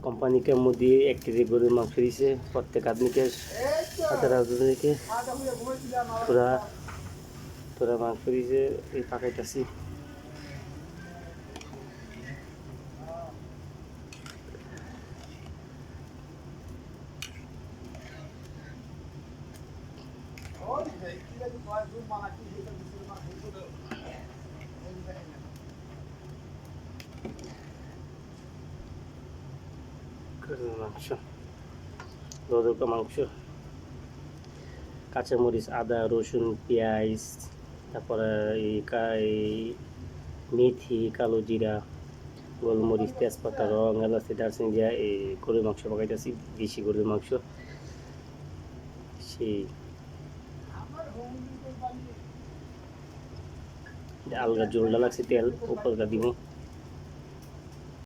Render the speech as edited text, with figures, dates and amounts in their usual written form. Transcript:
কোম্পানিকে দিয়ে 1 কেজি গরুর মাংস দিয়েছে প্রত্যেক আদমিকে 17 জনকে তোরা তোরা মাংস দিয়েছে এই পাকাইতেছি গরুর মাংস মাংস কাঁচামরিচ আদা রসুন পেঁয়াজ তারপরে এই মেথি কালো জিরা গোলমরিচ তেজপাতা রং এলাচি দারচিনি দিয়া এই গরুর মাংস পাকাইতেছি দেশি গরুর মাংস সেই আলগা জোলটা লাগছে তেল উপরটা দিব